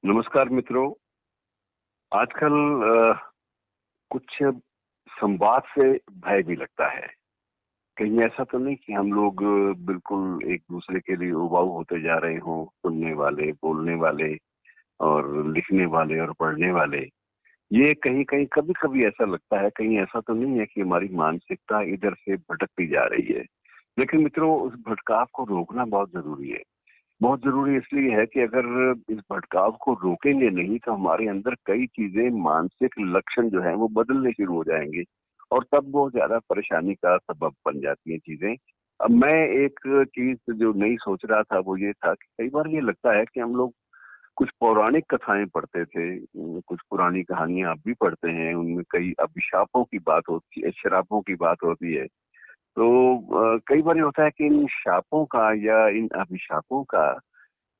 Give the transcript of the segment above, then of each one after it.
नमस्कार मित्रों। आजकल कुछ संवाद से भय भी लगता है। कहीं ऐसा तो नहीं कि हम लोग बिल्कुल एक दूसरे के लिए उबाऊ होते जा रहे हों, सुनने वाले, बोलने वाले और लिखने वाले और पढ़ने वाले। ये कहीं-कहीं कभी-कभी ऐसा लगता है, कहीं ऐसा तो नहीं है कि हमारी मानसिकता इधर से भटकती जा रही है। लेकिन मित्रों, उस भटकाव को रोकना बहुत ज़रूरी है। बहुत ज़रूरी इसलिए है कि अगर इस भटकाव को रोकेंगे नहीं तो हमारे अंदर कई चीज़ें मानसिक लक्षण जो हैं वो बदलने शुरू हो जाएँगे और तब वो ज़्यादा परेशानी का सबब बन जाती हैं चीज़ें। अब मैं एक चीज़ जो नई सोच रहा था वो ये था कि कई बार ये लगता है कि हम लोग कुछ पौराणिक कथाएँ पढ़ते थे, कुछ पुरानी कहानियाँ अब भी पढ़ते हैं, उनमें कई अभिशापों की बात होती है, श्रापों की बात होती है। तो कई बार ये होता है कि इन शापों का या इन अभिशापों का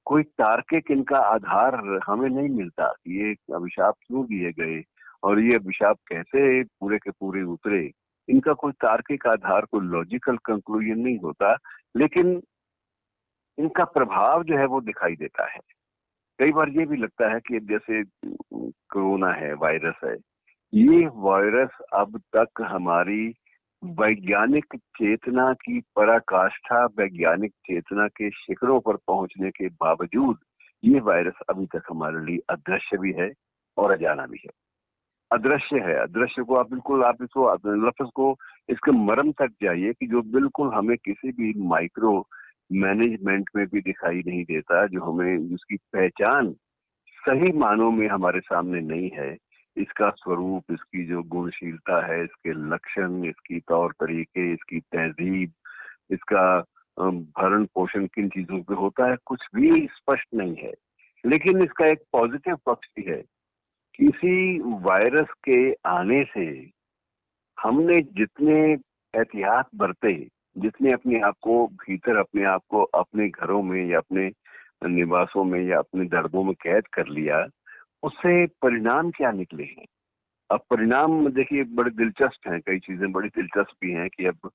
कोई तार्किक इनका आधार हमें नहीं मिलता कि ये अभिशाप क्यों दिए गए और ये अभिशाप कैसे पूरे के पूरे उतरे। इनका कोई तार्किक आधार, कोई लॉजिकल कंक्लूजन नहीं होता, लेकिन इनका प्रभाव जो है वो दिखाई देता है। कई बार ये भी लगता है कि जैसे कोरोना है, वायरस है, ये वायरस अब तक हमारी वैज्ञानिक चेतना की पराकाष्ठा, वैज्ञानिक चेतना के शिखरों पर पहुंचने के बावजूद ये वायरस अभी तक हमारे लिए अदृश्य भी है और अजाना भी है। अदृश्य है, अदृश्य को आप बिल्कुल आप इसको लफ्ज़ को इसके मर्म तक जाइए कि जो बिल्कुल हमें किसी भी माइक्रो मैनेजमेंट में भी दिखाई नहीं देता, जो हमें जिसकी पहचान सही मानों में हमारे सामने नहीं है। इसका स्वरूप, इसकी जो गुणशीलता है, इसके लक्षण, इसकी तौर तरीके, इसकी तहज़ीब, इसका भरण-पोषण किन चीज़ों पे होता है, कुछ भी स्पष्ट नहीं है। लेकिन इसका एक पॉज़िटिव पक्ष भी है। किसी वायरस के आने से हमने जितने एहतियात बरते, जितने अपने आप को भीतर अपने आप को अपने घरों में या अपने निवासों में या अपने दर्दों में कैद कर लिया, उससे परिणाम क्या निकले हैं? अब परिणाम देखिए बड़े दिलचस्प हैं, कई चीज़ें बड़ी दिलचस्प भी हैं कि अब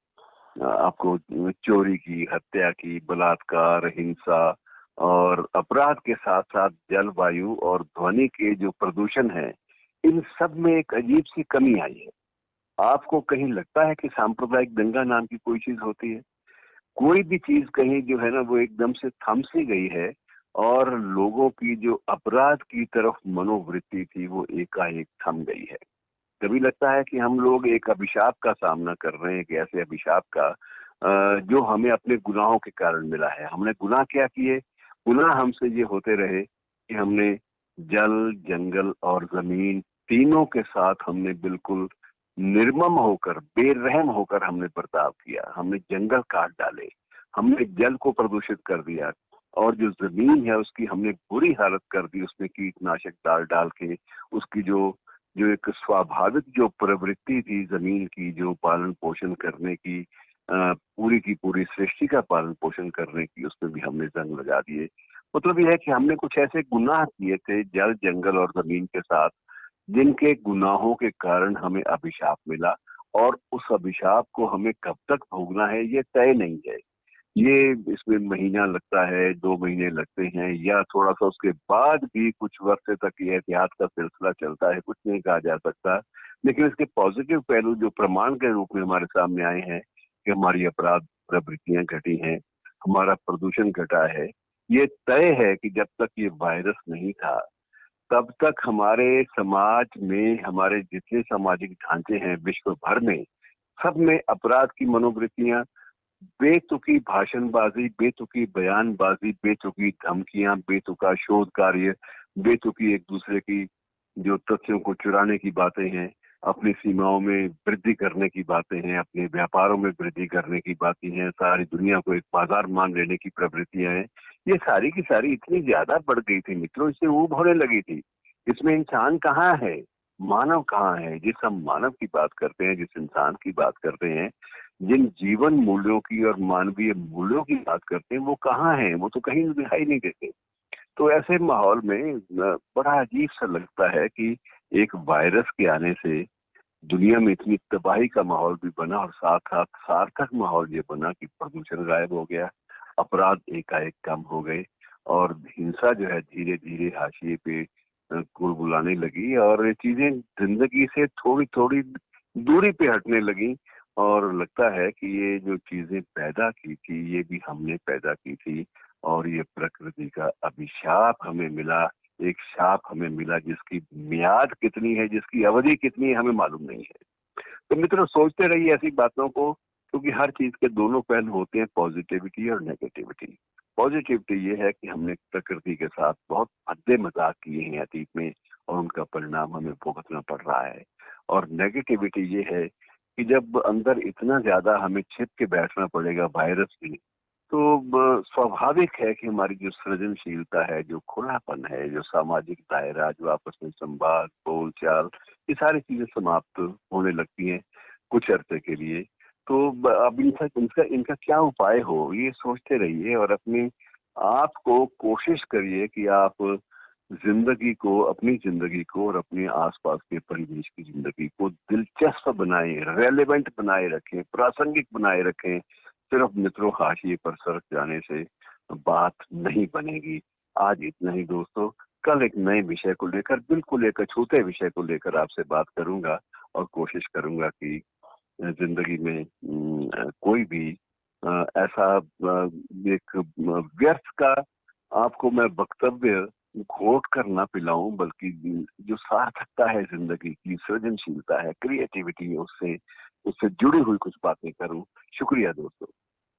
आपको चोरी की, हत्या की, बलात्कार, हिंसा और अपराध के साथ-साथ जलवायु और ध्वनि के जो प्रदूषण हैं, इन सब में एक अजीब-सी कमी आई है। आपको कहीं लगता है कि सांप्रदायिक दंगा नाम की कोई चीज़ होती है? कोई भी चीज़ कहीं जो है ना वो एकदम से थम सी गई है और लोगों की जो अपराध की तरफ मनोवृत्ति थी वो एकाएक थम गई है। कभी लगता है कि हम लोग एक अभिशाप का सामना कर रहे हैं, एक ऐसे अभिशाप का जो हमें अपने गुनाहों के कारण मिला है। हमने गुनाह क्या किए? गुनाह हमसे ये होते रहे कि हमने जल, जंगल और ज़मीन तीनों के साथ हमने बिल्कुल निर्मम होकर, बेरहम होकर हमने बर्ताव किया। हमने जंगल काट डाले, हमने जल को प्रदूषित कर दिया और जो ज़मीन है उसकी हमने बुरी हालत कर दी, उसमें कीटनाशक डाल-डाल के उसकी जो जो एक स्वाभाविक जो प्रवृत्ति थी ज़मीन की जो पालन-पोषण करने की पूरी की पूरी सृष्टि का पालन-पोषण करने की उसमें भी हमने जंग लगा दिए। मतलब ये है कि हमने कुछ ऐसे गुनाह किए थे जल, जंगल और ज़मीन के साथ जिनके गुनाहों के कारण हमें अभिशाप मिला और उस अभिशाप को हमें कब तक भोगना है ये तय नहीं है। ये इसमें महीना लगता है, 2 महीने लगते हैं या थोड़ा-सा उसके बाद भी कुछ वक़्त तक ये एहतियात का सिलसिला चलता है, कुछ नहीं कहा जा सकता। लेकिन इसके पॉज़िटिव पहलू जो प्रमाण के रूप में हमारे सामने आए हैं कि हमारी अपराध प्रवृत्तियाँ घटी हैं, हमारा प्रदूषण घटा है। ये तय है कि जब तक ये वायरस नहीं था, तब तक हमारे समाज में हमारे जितने सामाजिक ढांचे हैं विश्व भर में, सब में अपराध की मनोवृत्तियाँ बेतुकी भाषणबाजी, बेतुकी बयानबाजी, बेतुकी धमकियाँ, बेतुका शोध कार्य, बेतुकी एक-दूसरे की जो तथ्यों को चुराने की बातें हैं, अपनी सीमाओं में वृद्धि करने की बातें हैं, अपने व्यापारों में वृद्धि करने की बातें हैं, सारी दुनिया को एक बाज़ार मान लेने की प्रवृत्तियाँ हैं। ये सारी की सारी इतनी ज़्यादा बढ़ गई थी मित्रों, इससे ऊब होने लगी थी। इसमें इंसान कहाँ है? मानव कहाँ है? जिस हम मानव की बात करते हैं, जिस इंसान की बात करते हैं, जिन जीवन मूल्यों की और मानवीय मूल्यों की बात करते हैं, वो कहाँ हैं? वो तो कहीं दिखाई नहीं देते। तो ऐसे माहौल में बड़ा अजीब-सा लगता है कि एक वायरस के आने से दुनिया में इतनी तबाही का माहौल भी बना और साथ-साथ सार्थक माहौल ये बना कि प्रदूषण गायब हो गया, अपराध एकाएक कम हो गए और हिंसा जो है धीरे धीरे हाशिए पे कुल बुलाने लगी और ये चीजें जिंदगी से थोड़ी थोड़ी दूरी पे हटने लगी। और लगता है कि ये जो चीजें पैदा की थी ये भी हमने पैदा की थी, और ये प्रकृति का अभिशाप हमें मिला, एक शाप हमें मिला जिसकी मियाद कितनी है, जिसकी अवधि कितनी है, हमें मालूम नहीं है। तो मित्रों, सोचते रहिए ऐसी बातों को, क्योंकि हर चीज के दोनों पहलू होते हैं, पॉजिटिविटी और नेगेटिविटी। पॉजिटिविटी ये है कि हमने प्रकृति के साथ बहुत भद्दे मजाक किए हैं अतीत में, और उनका परिणाम हमें भुगतना पड़ रहा है। और नेगेटिविटी ये है कि जब अंदर इतना ज्यादा हमें छिप के बैठना पड़ेगा वायरस से, तो स्वाभाविक है कि हमारी जो सृजनशीलता है, जो खुलापन है, जो सामाजिक दायरा, जो आपस में संवाद, बोलचाल, ये सारी चीजें समाप्त होने लगती हैं कुछ अरसे के लिए। तो अब इनका इनका इनका क्या उपाय हो, ये सोचते रहिए और अपने आप को कोशिश करिए कि आप जिंदगी को, अपनी जिंदगी को और अपने आसपास के परिवेश की जिंदगी को दिलचस्प बनाएं, रेलेवेंट बनाए रखें, प्रासंगिक बनाए रखें। सिर्फ मित्रों हाशिए पर सरक जाने से बात नहीं बनेगी। आज इतना ही दोस्तों, कल एक नए विषय को लेकर, बिल्कुल एक अछूते विषय को लेकर आपसे बात करूंगा, और कोशिश करूंगा कि जिंदगी में कोई भी ऐसा एक व्यर्थ का आपको मैं वक्तव्य घोट कर ना पिलाऊं, बल्कि जो सार्थकता है जिंदगी की, सृजनशीलता है, क्रिएटिविटी है, उससे उससे जुड़ी हुई कुछ बातें करूं। शुक्रिया दोस्तों।